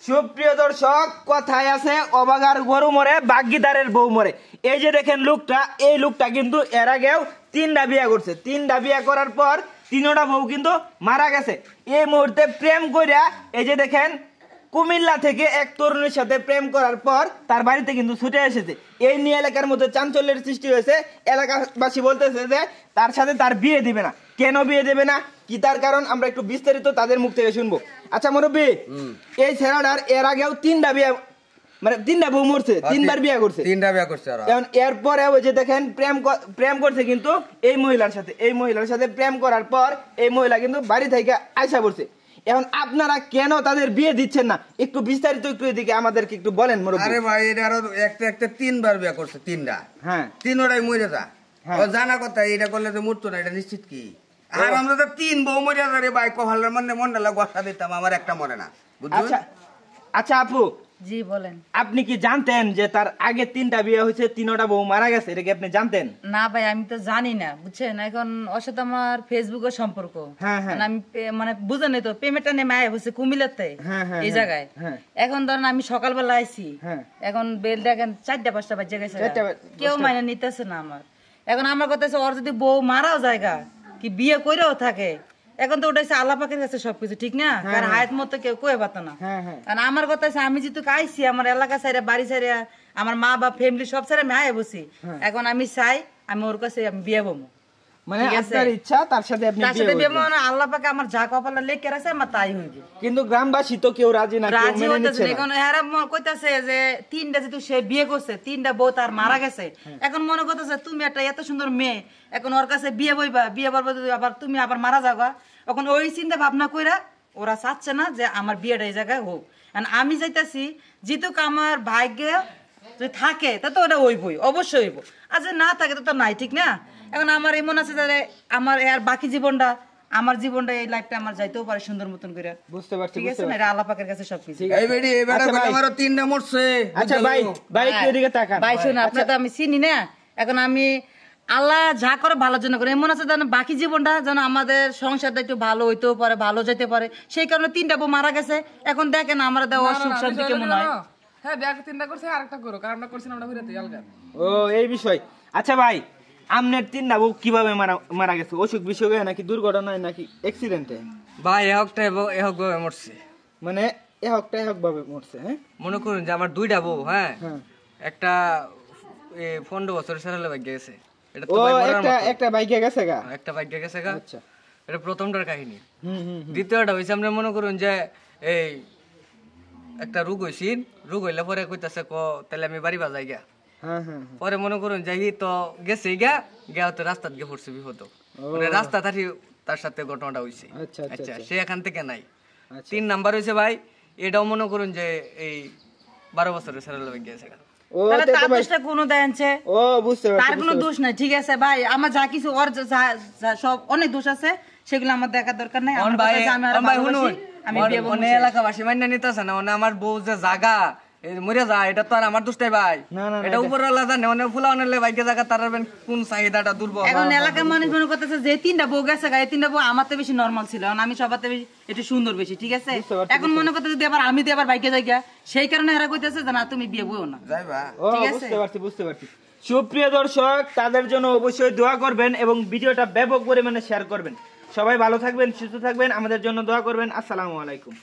সুপ্রিয় দর্শক, কথায় আছে অবাগার গরু মরে বাগ্গিদারের বউ মরে। এই যে দেখেন লোকটা, এই লোকটা কিন্তু এর আগেও 3টা বিয়ে করছে। 3টা বিয়ে করার পর 3টা বউ কিন্তু মারা গেছে। এই মুহূর্তে প্রেম কইরা এই যে দেখেন কুমিল্লা থেকে এক তরুণীর সাথে প্রেম করার পর তার বাড়িতে কিন্তু ছুটে এসেছে। এই নিয়ে এলাকার মধ্যে চাঞ্চল্যের সৃষ্টি হয়েছে। এলাকাবাসী বলতেছে যে তার সাথে তার বিয়ে দিবে না। কেন বিয়ে দেবে না, কি তার কারণ, আমরা একটু বিস্তারিত তাদের মুখ থেকে শুনবো। আচ্ছা মুরব্বী, এই ছেলেটার এর আগেও 3টা বিয়ে, মানে 3টা বউ মরছে, 3বার বিয়ে করছে। 3টা বিয়ে করছে। এখন এরপরে ওই যে দেখেন প্রেম করছে কিন্তু এই মহিলার সাথে। এই মহিলার সাথে প্রেম করার পর এই মহিলা কিন্তু বাড়ি থেকে আইসা পড়ছে। এখন আপনারা কেন তাদের বিয়ে দিচ্ছেন না, একটু বিস্তারিত একটু এদিকে আমাদেরকে একটু বলেন মুরব্বী। আরে ভাই, এটা আরো একটা 3বার বিয়ে করছে। 3টা, হ্যাঁ, 3টাই মরে যা। ও জানা কথা, এটা করলে তো মরতো না, এটা নিশ্চিত। কি আর আমরা তো 3 বউ মরে যা রে ভাই। কপালের মনে মন্ডলা গসা দিতাম, আমার একটা মরে না। আচ্ছা আচ্ছা আপু, জি বলেন। আপনি কি জানতেন যে তার আগে 3টা বিয়ে হয়েছে, 3টা বউ মারা গেছে? এটা কি আপনি জানতেন? না ভাই, আমি তো জানি না, বুঝছেন। এখন ওর সাথে আমার ফেসবুকের সম্পর্ক। আমি মানে বুঝেন তো, পেমেন্টটা নেমে আয় হচ্ছে কুমিল্লাতে, এই জায়গায়। এখন ধরেন আমি সকালবেলা আইছি, এখন বেল দেখেন 4টা 5টা বাজে গেছে, কেউ মানে নিতেছে না আমার। এখন আমার কথা হচ্ছে, ওর যদি বউ মারাও জায়গা কি বিয়ে করেও থাকে, এখন তো ওটা হচ্ছে আল্লাহ পাকের কাছে সবকিছু, ঠিক না? কারণ হায়াত মতো কেউ কয়ে পাতো না। কারণ আমার কথা হচ্ছে, আমি যেহেতু আইসি, আমার এলাকা ছাড়া, বাড়ি ছাড়া, আমার মা বা ফ্যামিলি সব ছাড়া আমি আয় বসি। এখন আমি চাই আমি ওর কাছে আমি বিয়ে বমু, মানে আপনার ইচ্ছা তার সাথে আপনি বিয়ে করবেন। আল্লাহ পাকে আমার যা কপালে লেখে রাখছে আমার তাই হইবে। কিন্তু গ্রামবাসী তো কেউ রাজি না, কেউ মেনে নিচ্ছে না। এখন এরা কইতাছে যে 3টা যেহেতু সে বিয়ে করছে, 3টা বউ তার মারা গেছে। এখন মনে করতেছে তুমি একটা এত সুন্দর মেয়ে, এখন ওর কাছে বিয়ে বইবা, বিয়ে করবো আবার তুমি আবার মারা যাবা। এখন ওই চিন্তা ভাবনা কইরা ওরা চাচ্ছে না যে আমার বিয়েটা এই জায়গায় হোক। আমি চাইতেছি যেহেতু আমার ভাগ্যে যদি থাকে তা তো ওটা হইবই, অবশ্যই হইব। আর যদি না থাকে তো নাই, ঠিক না? এখন আমার এমন আছে যে আমার আর বাকি জীবনটা, আমার জীবনটা, এই লাইফটা আমার যাইতেও পারে সুন্দর মতন করে। বুঝতে পারছি, ঠিক আছে না? এটা আল্লাহ পাকের কাছে সবকিছু। এই বেডি, এই বেটা কত আমারও 3টা মরছে। আচ্ছা ভাই, ভাই একটু এদিকে তাকান। ভাই শুন, আপনি তো আমি চিনি না। এখন আমি আল্লাহ যা করে ভালোর জন্য করে, এমন আছে যেন বাকি জীবনটা যেন আমাদের সংসারটা একটু ভালো হইতেও পারে, ভালো যেতে পারে, সেই কারণে 3টা বউ মারা গেছে। এখন দেখেন আমার দেওয়া সুখ শান্তি কেমন হয়। হ্যাঁ দেখ, 3টা করছে, আরেকটা করো, কারণ আমরা করছি না, আমরা ঘুরে আলগা। ও এই বিষয়। আচ্ছা ভাই, আপনার 3টা বউ কিভাবে মারা গেছে? অসুখ বিসুখে নাকি দুর্ঘটনায় নাকি অ্যাক্সিডেন্টে? ভাই এহক ভাবে মরছে। মানে এহক ভাবে মরছে? হ্যাঁ, মনে করুন যে আমার 2টা বউ, হ্যাঁ, একটা 15 বছরের সারালে বাইক গেছে। এটা তো একটা বাইকে গেছে গা, একটা বাইক গেছে গা। আচ্ছা, এটা প্রথমটার কাহিনী। দ্বিতীয়টা হইছে, আমরা মনে করুন যে এই একটা রোগ হইছি, রোগ হইলে পরে কইতাছে তাহলে আমি বাড়ি বাজাই গা। পরে মনে করুন যাই তো গেছে গা তো রাস্তাত গিয়ে পড়ছে বিপদ, মানে রাস্তা তার সাথে ঘটনাটা হইছে। আচ্ছা, সে এখান থেকে নাই। 3 নাম্বার হইছে ভাই, এটাও মনে করুন যে এই 12 বছরের সারালে বাইক গেছে গা। তার দোষটা কোনো দেনছে, তার কোনো দোষ নাই, ঠিক আছে ভাই? আমার যা কিছু ওর সব অনেক দোষ আছে, সেগুলো আমার দেখার দরকার নাই। আমি এলাকাবাসী মান্য নিতেছে না, আমার বউ যে জাগা মরে যায়, এটা তো আর আমার দোষটাই ভাই, এটা উপরওয়ালা জানে। অনেক ফুলা অনেক বাইকে জায়গা তার কোন চাহিদাটা দুর্বল। এখন এলাকার মানুষ মনে করতেছে যে 3টা বউ গেছে গা, এই 3টা বউ আমার তো বেশি নরমাল ছিল, আমি সবার থেকে একটু সুন্দর বেশি, ঠিক আছে? এখন মনে করতে যদি আবার আমি আবার বাইকে যাই গা, সেই কারণে এরা কইতেছে যে না তুমি বিয়ে বইও না, ঠিক আছে? বুঝতে পারছি। সুপ্রিয় দর্শক, তাদের জন্য অবশ্যই দোয়া করবেন এবং ভিডিওটা ব্যাপক পরিমাণে শেয়ার করবেন। সবাই ভালো থাকবেন, সুস্থ থাকবেন, আমাদের জন্য দোয়া করবেন। আসসালামু আলাইকুম।